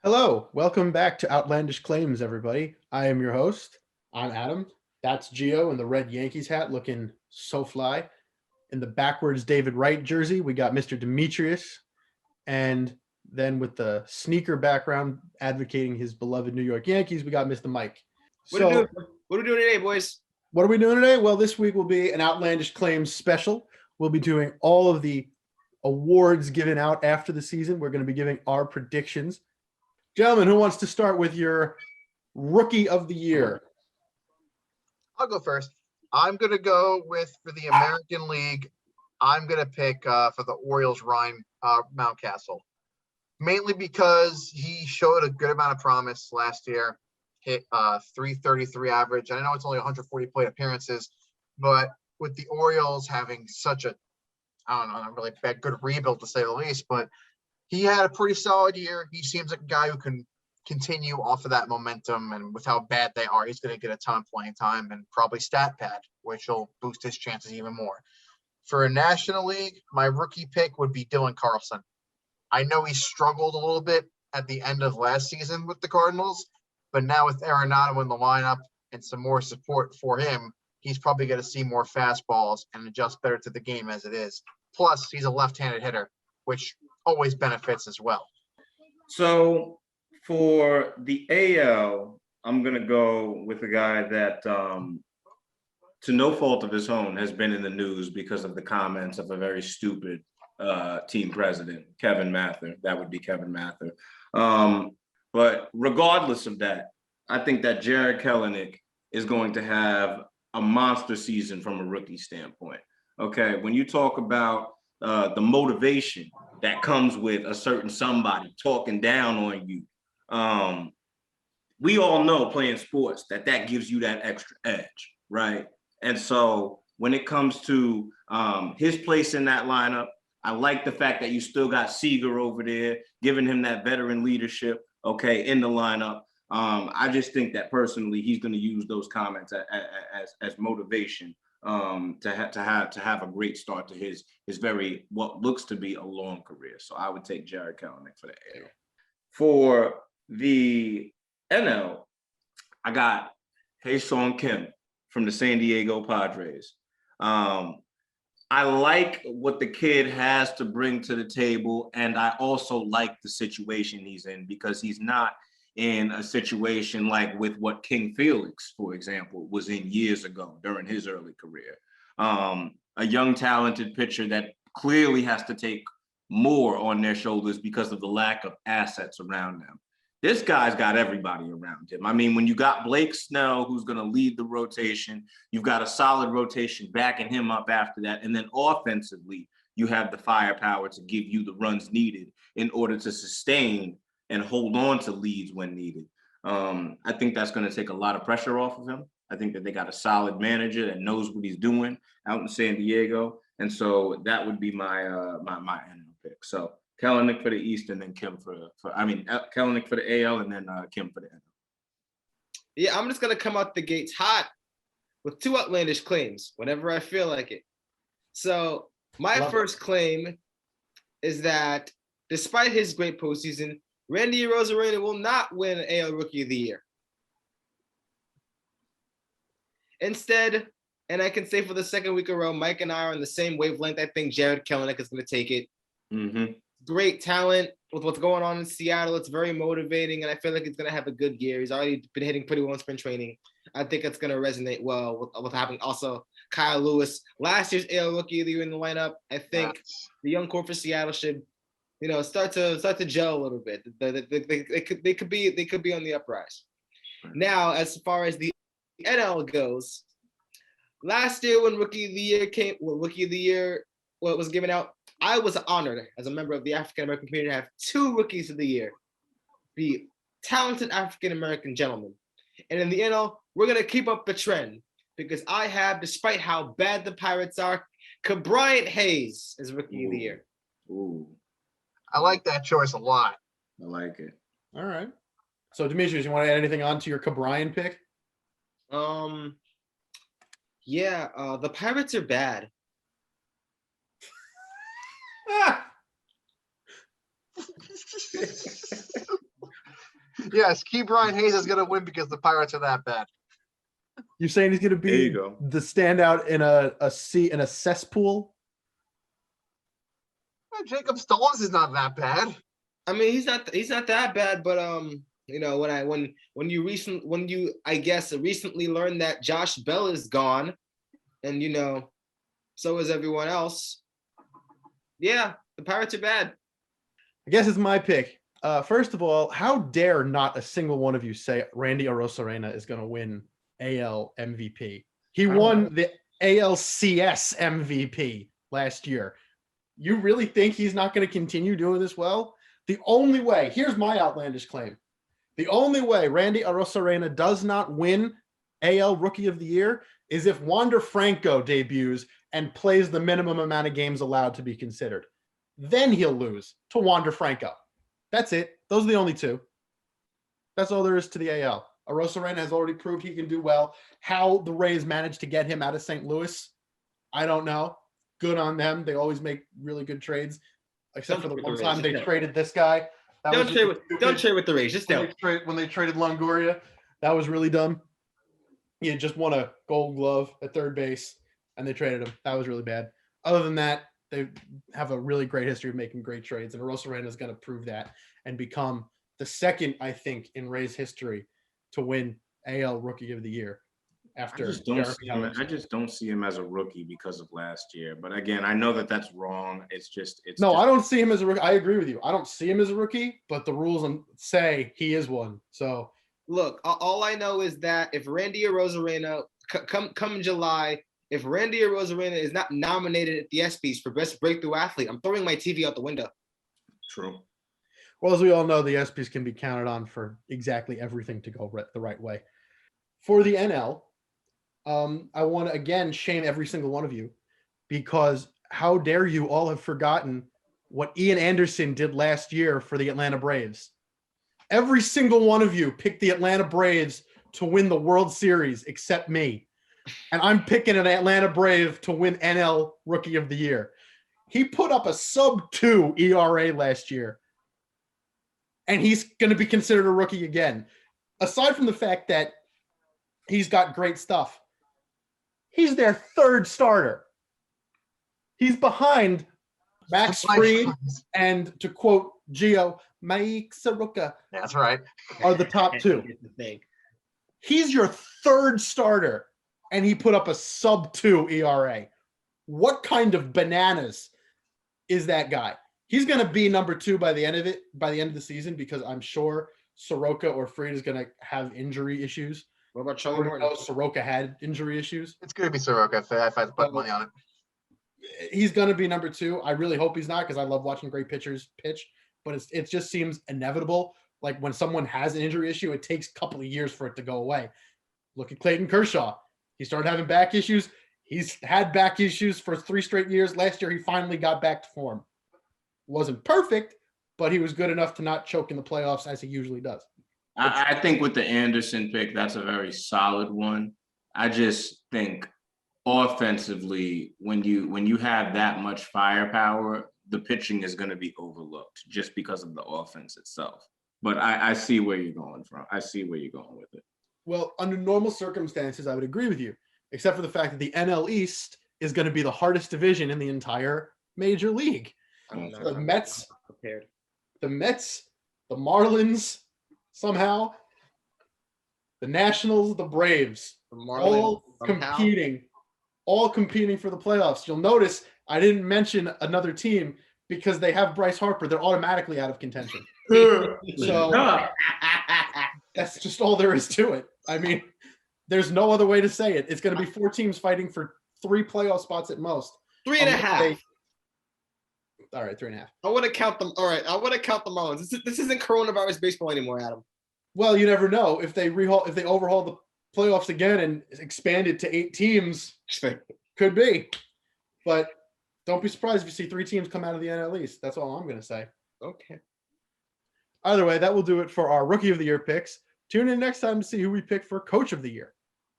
Hello, welcome back to Outlandish Claims, everybody. I am your host. I'm Adam. That's Gio in the red Yankees hat, looking so fly. In the backwards David Wright jersey, we got Mr. Demetrius. And then with the sneaker background advocating his beloved New York Yankees, we got Mr. Mike. What are we So, doing? What are we doing today, boys? what are we doing today? Well, this week will be an Outlandish Claims special. We'll be doing all of the awards given out after the season. We're going to be giving our predictions. Gentlemen, who wants to start with your rookie of the year? I'll go first. I'm going to go for the American League. I'm going to pick for the Orioles Ryan Mountcastle, mainly because he showed a good amount of promise last year. Hit 333 average. I know it's only 140 plate appearances, but with the Orioles having such a, I don't know, not really bad, good rebuild to say the least, but he had a pretty solid year. He seems like a guy who can continue off of that momentum, and with how bad they are, he's going to get a ton of playing time and probably stat pad, which will boost his chances even more. For a National League, my rookie pick would be Dylan Carlson. I know he struggled a little bit at the end of last season with the Cardinals, but now with Arenado in the lineup and some more support for him, he's probably going to see more fastballs and adjust better to the game as it is. Plus, he's a left-handed hitter, which always benefits as well. So for the AL, I'm going to go with a guy that, to no fault of his own, has been in the news because of the comments of a very stupid team president, Kevin Mather. That would be Kevin Mather. But regardless of that, I think that Jarred Kelenic is going to have a monster season from a rookie standpoint. Okay, when you talk about the motivation that comes with a certain somebody talking down on you, we all know playing sports that gives you that extra edge, right? And so when it comes to his place in that lineup, I like the fact that you still got Seager over there, giving him that veteran leadership, okay, in the lineup. I just think that personally, he's going to use those comments as motivation to have a great start to his very, what looks to be a long career. So I would take Jarred Kelenic for the AL. For the NL, I got Hae-Sung Kim from the San Diego Padres. I like what the kid has to bring to the table, and I also like the situation he's in because he's not in a situation like with what King Felix, for example, was in years ago during his early career. A young, talented pitcher that clearly has to take more on their shoulders because of the lack of assets around them. This guy's got everybody around him. I mean, when you got Blake Snell, who's going to lead the rotation, you've got a solid rotation backing him up after that. And then offensively, you have the firepower to give you the runs needed in order to sustain and hold on to leads when needed. I think that's going to take a lot of pressure off of him. I think that they got a solid manager that knows what he's doing out in San Diego. And so that would be my NL pick. So Kelenic for the East, and then Kim Kelenic for the AL, and then Kim for the NL. Yeah, I'm just going to come out the gates hot with two outlandish claims whenever I feel like it. So my first claim is that despite his great postseason, Randy Arozarena will not win AL Rookie of the Year. Instead, and I can say for the second week in a row, Mike and I are on the same wavelength. I think Jarred Kelenic is going to take it. Mm-hmm. Great talent with what's going on in Seattle. It's very motivating, and I feel like he's going to have a good year. He's already been hitting pretty well in spring training. I think it's going to resonate well with having also Kyle Lewis, last year's AL Rookie of the Year in the lineup. I think the young core for Seattle should, start to gel a little bit. They could be on the uprise. Now, as far as the NL goes, last year when Rookie of the Year was given out, I was honored as a member of the African American community to have two Rookies of the Year, be talented African American gentlemen. And in the NL, we're going to keep up the trend because I have, despite how bad the Pirates are, Ke'Bryan Hayes as Rookie of the Year. Ooh. I like that choice a lot. I like it. All right. So, Demetrius, you want to add anything on to your Ke'Bryan pick? Yeah, the Pirates are bad. Yes, Key Brian Hayes is going to win because the Pirates are that bad. You're saying he's going to There you be go. the standout in a cesspool? Jacob Stallings is not that bad. I mean, he's not that bad, but you know, when you I guess recently learned that Josh Bell is gone, and you know, so is everyone else. Yeah, the Pirates are bad. I guess it's my pick. First of all, how dare not a single one of you say Randy Arozarena is going to win AL MVP? He won the ALCS MVP last year. You really think he's not going to continue doing this well? The only way, here's my outlandish claim. The only way Randy Arozarena does not win AL Rookie of the Year is if Wander Franco debuts and plays the minimum amount of games allowed to be considered. Then he'll lose to Wander Franco. That's it. Those are the only two. That's all there is to the AL. Arozarena has already proved he can do well. How the Rays managed to get him out of St. Louis, I don't know. Good on them. They always make really good trades, except for the one time they traded this guy. Don't trade with the Rays. Just don't. When they traded Longoria, that was really dumb. He had just won a Gold Glove at third base, and they traded him. That was really bad. Other than that, they have a really great history of making great trades, and Arozarena is going to prove that and become the second, I think, in Rays history to win AL Rookie of the Year. After I just don't see him as a rookie because of last year. But again, I know that that's wrong. I don't see him as a rookie. I agree with you. I don't see him as a rookie, but the rules say he is one. So look, all I know is that if Randy Arozarena come July, if Randy Arozarena is not nominated at the ESPYs for Best Breakthrough Athlete, I'm throwing my TV out the window. True. Well, as we all know, the ESPYs can be counted on for exactly everything to go the right way. For the NL, I want to, again, shame every single one of you, because how dare you all have forgotten what Ian Anderson did last year for the Atlanta Braves. Every single one of you picked the Atlanta Braves to win the World Series except me. And I'm picking an Atlanta Brave to win NL Rookie of the Year. He put up a sub-2 ERA last year, and he's going to be considered a rookie again. Aside from the fact that he's got great stuff, he's their third starter. He's behind Max Fried and, to quote Gio, Mike Soroka. That's right. Are the top two. He's your third starter, and he put up a sub-2 ERA. What kind of bananas is that guy? He's going to be number 2 by the end of the season, because I'm sure Soroka or Fried is going to have injury issues. What about Charlie Morton? Soroka had injury issues. It's going to be Soroka if I have to put money on it. He's going to be number 2. I really hope he's not, because I love watching great pitchers pitch, but it just seems inevitable. Like when someone has an injury issue, it takes a couple of years for it to go away. Look at Clayton Kershaw. He started having back issues. He's had back issues for 3 straight years. Last year, he finally got back to form. Wasn't perfect, but he was good enough to not choke in the playoffs as he usually does. I think with the Anderson pick, that's a very solid one. I just think offensively, when you have that much firepower, the pitching is going to be overlooked just because of the offense itself. But I see where you're going from. I see where you're going with it. Well, under normal circumstances, I would agree with you, except for the fact that the NL East is going to be the hardest division in the entire major league. The Mets, the Marlins, somehow, the Nationals, the Braves, all competing for the playoffs. You'll notice I didn't mention another team because they have Bryce Harper. They're automatically out of contention. So that's just all there is to it. I mean, there's no other way to say it. It's going to be 4 teams fighting for 3 playoff spots at most. 3.5. All right, 3.5. I want to count them. All right, I want to count the Marlins. This isn't coronavirus baseball anymore, Adam. Well, you never know. If they overhaul the playoffs again and expand it to 8 teams, could be. But don't be surprised if you see 3 teams come out of the NL East. That's all I'm going to say. Okay. Either way, that will do it for our Rookie of the Year picks. Tune in next time to see who we pick for Coach of the Year.